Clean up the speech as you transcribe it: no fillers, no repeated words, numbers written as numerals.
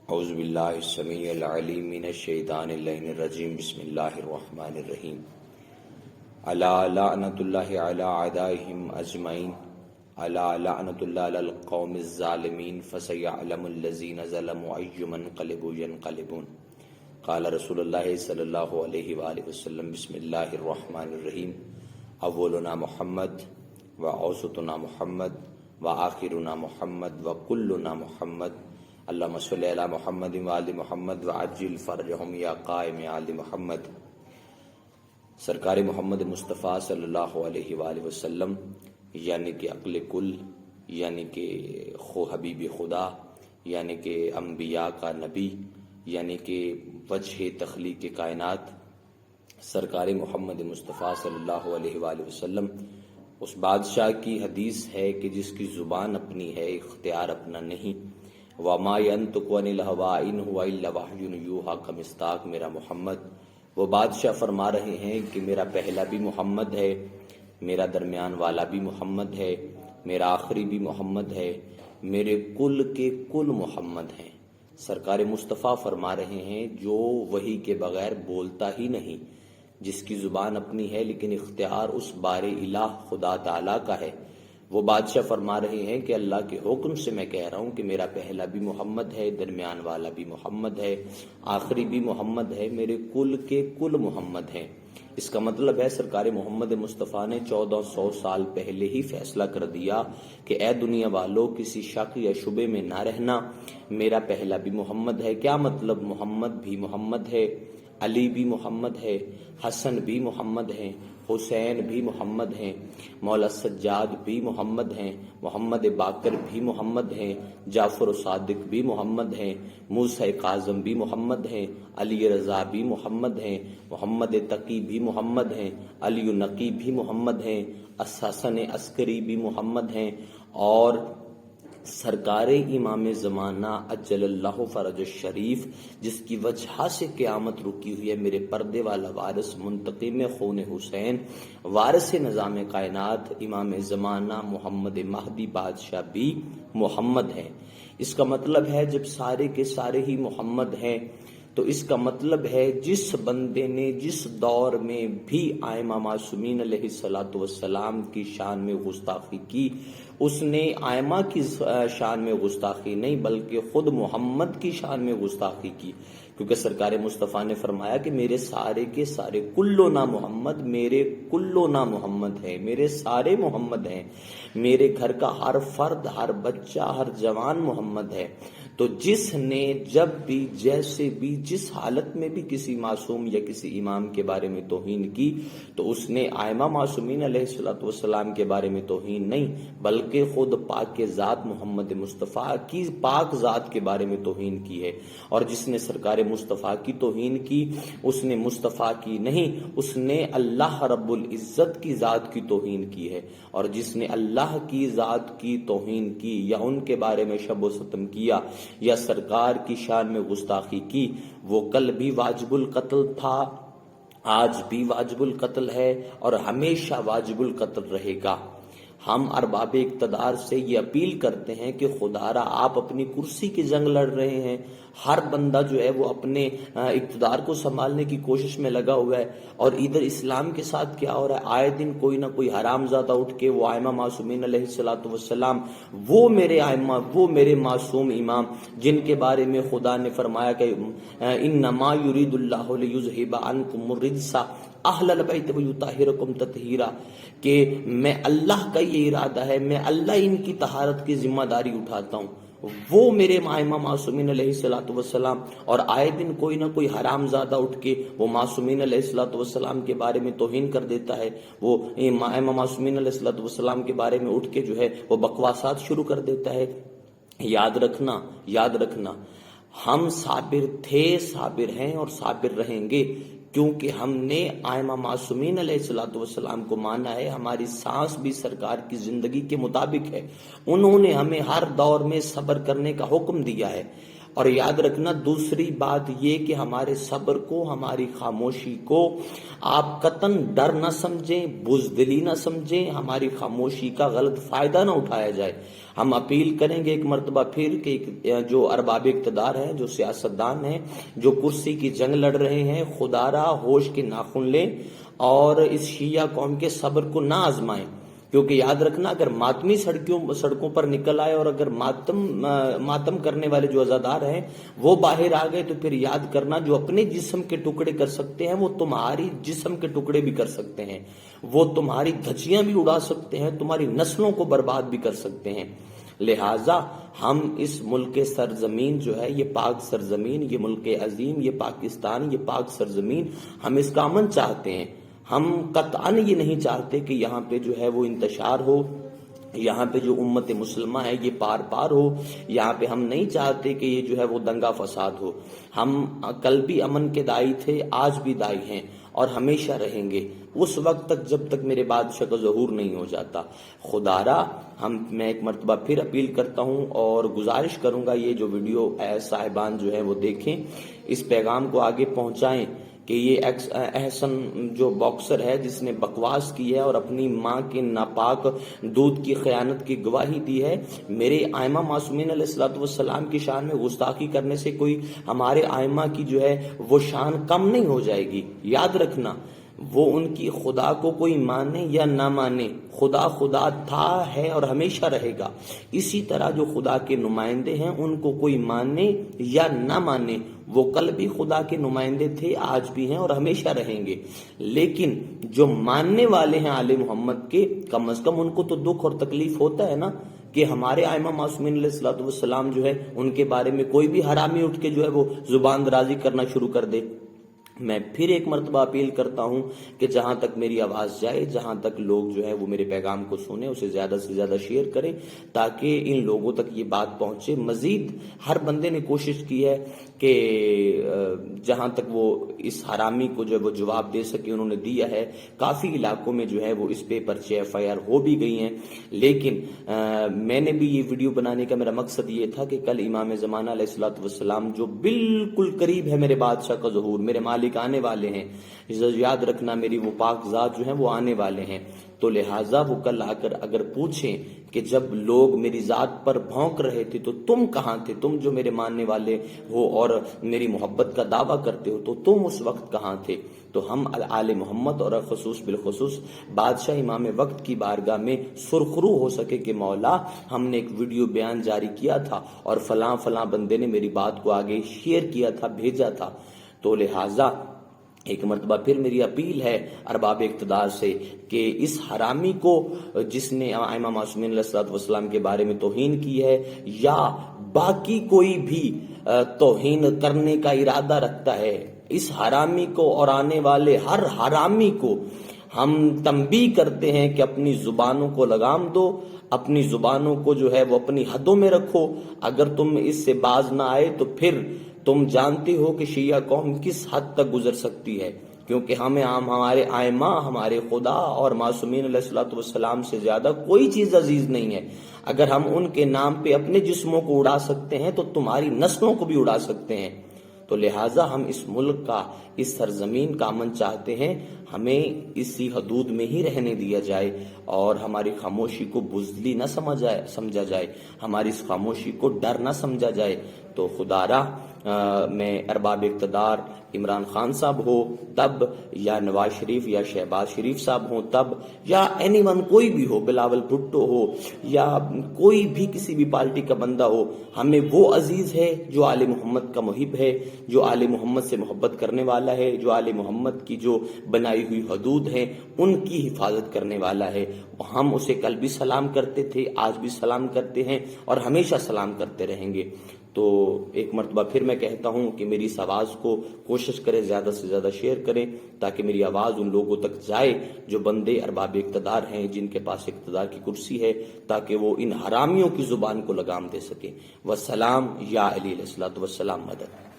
اعوذ باللہ السمیع العلیم من الشیطان اللعین الرجیم بسم اللہ الرحمن الرحیم الا لعنت اللہ علی اعدائہم اجمعین الا لعنت اللہ علی القوم الظالمین فسیعلم الذین ظلموا ای منقلب ینقلبون قال رسول اللہ صلی اللہ علیہ وآلہ وسلم بسم اللہ الرحمن الرحیم اولنا محمد واوسطنا محمد وآخرنا محمد وکلنا محمد اللہم صلی علی محمد وآل محمد وعجل فرجہم یا قائم آل محمد۔ سرکار محمد مصطفیٰ صلی اللہ علیہ وآلہ وسلم یعنی کہ عقل کل، یعنی کہ حبیب خدا، یعنی کہ انبیاء کا نبی، یعنی کہ وجہ تخلیق کائنات، سرکار محمد مصطفیٰ صلی اللہ علیہ وآلہ وسلم اس بادشاہ کی حدیث ہے کہ جس کی زبان اپنی ہے، اختیار اپنا نہیں۔ وَمَا يَنْطِقُ عَنِ الْهَوَىٰ إِنْ هُوَ إِلَّا وَحْيٌ يُوحَىٰ کا مصداق میرا محمد۔ وہ بادشاہ فرما رہے ہیں کہ میرا پہلا بھی محمد ہے، میرا درمیان والا بھی محمد ہے، میرا آخری بھی محمد ہے، میرے کل کے کل محمد ہیں۔ سرکار مصطفیٰ فرما رہے ہیں جو وحی کے بغیر بولتا ہی نہیں، جس کی زبان اپنی ہے لیکن اختیار اس بار الہ خدا تعالیٰ کا ہے، وہ بادشاہ فرما رہے ہیں کہ اللہ کے حکم سے میں کہہ رہا ہوں کہ میرا پہلا بھی محمد ہے، درمیان والا بھی محمد ہے، آخری بھی محمد ہے، میرے کل کے کل محمد ہیں۔ اس کا مطلب ہے سرکار محمد مصطفیٰ نے 1400 سال پہلے ہی فیصلہ کر دیا کہ اے دنیا والو، کسی شک یا شبے میں نہ رہنا، میرا پہلا بھی محمد ہے۔ کیا مطلب؟ محمد بھی محمد ہے، علی بھی محمد ہے، حسن بھی محمد ہیں، حسین بھی محمد ہیں، مولا سجاد بھی محمد ہیں، محمد باقر بھی محمد ہیں، جعفر صادق بھی محمد ہیں، موسیٰ کاظم بھی محمد ہیں، علی رضا بھی محمد ہیں، محمد تقی بھی محمد ہیں، علی نقی بھی محمد ہیں، حسن عسکری بھی محمد ہیں، اور سرکار امام زمانہ اجل اللہ فرج الشریف جس کی وجہ سے قیامت رکی ہوئی ہے، میرے پردے والا وارث منتقم خون حسین، وارث نظام کائنات، امام زمانہ محمد مہدی بادشاہ بھی محمد ہیں۔ اس کا مطلب ہے جب سارے کے سارے ہی محمد ہیں تو اس کا مطلب ہے جس بندے نے جس دور میں بھی ائمہ معصومین علیہ السلام کی شان میں گستاخی کی، اس نے ائمہ کی شان میں گستاخی نہیں بلکہ خود محمد کی شان میں گستاخی کی، کیونکہ سرکار مصطفیٰ نے فرمایا کہ میرے سارے کے سارے کلنا محمد، میرے کلنا محمد ہے، میرے سارے محمد ہیں، میرے گھر کا ہر فرد، ہر بچہ، ہر جوان محمد ہے۔ تو جس نے جب بھی، جیسے بھی، جس حالت میں بھی کسی معصوم یا کسی امام کے بارے میں توہین کی تو اس نے ائمہ معصومین علیہ السلام کے بارے میں توہین نہیں بلکہ خود پاک ذات محمد مصطفیٰ کی پاک ذات کے بارے میں توہین کی ہے۔ اور جس نے سرکار مصطفیٰ کی توہین کی اس نے مصطفیٰ کی نہیں، اس نے اللہ رب العزت کی ذات کی توہین کی ہے۔ اور جس نے اللہ کی ذات کی توہین کی یا ان کے بارے میں شب و ستم کیا یا سرکار کی شان میں گستاخی کی، وہ کل بھی واجب القتل تھا، آج بھی واجب القتل ہے اور ہمیشہ واجب القتل رہے گا۔ ہم ارباب اقتدار سے یہ اپیل کرتے ہیں کہ خدارا آپ اپنی کرسی کی جنگ لڑ رہے ہیں، ہر بندہ جو ہے وہ اپنے اقتدار کو سنبھالنے کی کوشش میں لگا ہوا ہے، اور ادھر اسلام کے ساتھ کیا ہو رہا ہے؟ آئے دن کوئی نہ کوئی حرام زادہ اٹھ کے وہ ائمہ معصومین علیہ السلام، وہ میرے ائمہ، وہ میرے معصوم امام جن کے بارے میں خدا نے فرمایا کہ انما یرید اللہ لیذھب عنکم الرجس اہل البیت ویطہرکم تطہیرا، کہ میں اللہ کا یہ ارادہ ہے، میں اللہ ان کی طہارت کی ذمہ داری اٹھاتا ہوں، وہ میرے ائمہ معصومین علیہ السلام، اور آئے دن کوئی نہ کوئی حرام زادہ اٹھ کے وہ معصومین علیہ السلام کے بارے میں توہین کر دیتا ہے، وہ ائمہ معصومین علیہ السلام کے بارے میں اٹھ کے جو ہے وہ بکواسات شروع کر دیتا ہے۔ یاد رکھنا ہم صابر تھے، صابر ہیں اور صابر رہیں گے، کیونکہ ہم نے ائمہ معصومین علیہ السلام کو مانا ہے، ہماری سانس بھی سرکار کی زندگی کے مطابق ہے، انہوں نے ہمیں ہر دور میں صبر کرنے کا حکم دیا ہے، اور یاد رکھنا دوسری بات یہ کہ ہمارے صبر کو، ہماری خاموشی کو آپ قطعاً ڈر نہ سمجھیں، بزدلی نہ سمجھیں، ہماری خاموشی کا غلط فائدہ نہ اٹھایا جائے۔ ہم اپیل کریں گے ایک مرتبہ پھر کہ جو ارباب اقتدار ہیں، جو سیاستدان ہیں، جو کرسی کی جنگ لڑ رہے ہیں، خدا را ہوش کے ناخن لیں اور اس شیعہ قوم کے صبر کو نہ آزمائیں، کیونکہ یاد رکھنا اگر ماتمی سڑکوں پر نکل آئے اور اگر ماتم کرنے والے جو عزادار ہیں وہ باہر آ گئے تو پھر یاد کرنا جو اپنے جسم کے ٹکڑے کر سکتے ہیں وہ تمہاری جسم کے ٹکڑے بھی کر سکتے ہیں، وہ تمہاری دھجیاں بھی اڑا سکتے ہیں، تمہاری نسلوں کو برباد بھی کر سکتے ہیں۔ لہٰذا ہم اس ملک سرزمین جو ہے، یہ پاک سرزمین، یہ ملک عظیم، یہ پاکستان، یہ پاک سرزمین، ہم اس کا امن چاہتے ہیں۔ ہم قطعاً یہ نہیں چاہتے کہ یہاں پہ جو ہے وہ انتشار ہو، یہاں پہ جو امت مسلمہ ہے یہ پار ہو، یہاں پہ ہم نہیں چاہتے کہ یہ جو ہے وہ دنگا فساد ہو۔ ہم کل بھی امن کے دائی تھے، آج بھی دائی ہیں اور ہمیشہ رہیں گے اس وقت تک جب تک میرے بادشاہ کا ظہور نہیں ہو جاتا۔ خدا را میں ایک مرتبہ پھر اپیل کرتا ہوں اور گزارش کروں گا یہ جو ویڈیو صاحبان جو ہے وہ دیکھیں، اس پیغام کو آگے پہنچائیں کہ یہ احسن جو باکسر ہے جس نے بکواس کی ہے اور اپنی ماں کے ناپاک دودھ کی خیانت کی گواہی دی ہے، میرے آئمہ معصومین علیہ السلام کی شان میں گستاخی کرنے سے کوئی ہمارے آئمہ کی جو ہے وہ شان کم نہیں ہو جائے گی۔ یاد رکھنا وہ ان کی خدا کو کوئی مانے یا نہ مانے، خدا تھا، ہے اور ہمیشہ رہے گا۔ اسی طرح جو خدا کے نمائندے ہیں ان کو کوئی مانے یا نہ مانے، وہ کل بھی خدا کے نمائندے تھے، آج بھی ہیں اور ہمیشہ رہیں گے۔ لیکن جو ماننے والے ہیں آل محمد کے، کم از کم ان کو تو دکھ اور تکلیف ہوتا ہے نا کہ ہمارے آئمہ معصومین علیہ السلام جو ہے ان کے بارے میں کوئی بھی حرامی اٹھ کے جو ہے وہ زبان درازی کرنا شروع کر دے۔ میں پھر ایک مرتبہ اپیل کرتا ہوں کہ جہاں تک میری آواز جائے، جہاں تک لوگ جو ہے وہ میرے پیغام کو سنیں، اسے زیادہ سے زیادہ شیئر کریں تاکہ ان لوگوں تک یہ بات پہنچے۔ مزید ہر بندے نے کوشش کی ہے کہ جہاں تک وہ اس حرامی کو جو ہے وہ جواب دے سکے انہوں نے دیا ہے۔ کافی علاقوں میں جو ہے وہ اس پہ پرچے FIR ہو بھی گئی ہیں، لیکن میں نے بھی یہ ویڈیو بنانے کا میرا مقصد یہ تھا کہ کل امام زمانہ علیہ السلام جو بالکل قریب ہے میرے بادشاہ کا ظہور، میرے مالک آنے والے ہیں، یاد رکھنا میری وہ پاک ذات جو ہیں وہ آنے والے ہیں، تو لہٰذا وہ کل آ کر اگر پوچھیں کہ جب لوگ میری ذات پر بھونک رہے تھے تو تم کہاں تھے، تم جو میرے ماننے والے ہو اور میری محبت کا دعویٰ کرتے ہو تو تم اس وقت کہاں تھے، تو ہم آل محمد اور بالخصوص بادشاہ امام وقت کی بارگاہ میں سرخرو ہو سکے کہ مولا ہم نے ایک ویڈیو بیان جاری کیا تھا اور فلاں بندے نے میری بات کو آگے شیئر کیا تھا، بھیجا تھا۔ تو لہٰذا ایک مرتبہ پھر میری اپیل ہے ارباب اقتدار سے کہ اس حرامی کو جس نے ائمہ معصومین علیہ السلام کے بارے میں توہین کی ہے یا باقی کوئی بھی توہین کرنے کا ارادہ رکھتا ہے، اس حرامی کو اور آنے والے ہر حرامی کو ہم تنبیہ کرتے ہیں کہ اپنی زبانوں کو لگام دو، اپنی زبانوں کو جو ہے وہ اپنی حدوں میں رکھو۔ اگر تم اس سے باز نہ آئے تو پھر تم جانتے ہو کہ شیعہ قوم کس حد تک گزر سکتی ہے، کیونکہ ہمارے آئمہ، ہمارے خدا اور معصومین علیہ السلام سے زیادہ کوئی چیز عزیز نہیں ہے۔ اگر ہم ان کے نام پہ اپنے جسموں کو اڑا سکتے ہیں تو تمہاری نسلوں کو بھی اڑا سکتے ہیں۔ تو لہٰذا ہم اس ملک کا، اس سرزمین کا امن چاہتے ہیں، ہمیں اسی حدود میں ہی رہنے دیا جائے اور ہماری خاموشی کو بزدلی نہ سمجھا جائے، ہماری اس خاموشی کو ڈر نہ سمجھا جائے۔ تو خدا را میں ارباب اقتدار عمران خان صاحب ہو تب، یا نواز شریف یا شہباز شریف صاحب ہوں تب، یا اینی ون کوئی بھی ہو، بلاول بھٹو ہو یا کوئی بھی کسی بھی پارٹی کا بندہ ہو، ہمیں وہ عزیز ہے جو آل محمد کا محب ہے، جو آل محمد سے محبت کرنے والا ہے، جو آل محمد کی جو بنائی ہوئی حدود ہیں ان کی حفاظت کرنے والا ہے۔ ہم اسے کل بھی سلام کرتے تھے، آج بھی سلام کرتے ہیں اور ہمیشہ سلام کرتے رہیں گے۔ تو ایک مرتبہ پھر میں کہتا ہوں کہ میری اس آواز کو کوشش کریں زیادہ سے زیادہ شیئر کریں تاکہ میری آواز ان لوگوں تک جائے جو بندے ارباب اقتدار ہیں، جن کے پاس اقتدار کی کرسی ہے، تاکہ وہ ان حرامیوں کی زبان کو لگام دے سکیں۔ والسلام یا علی علیہ السلام مدد۔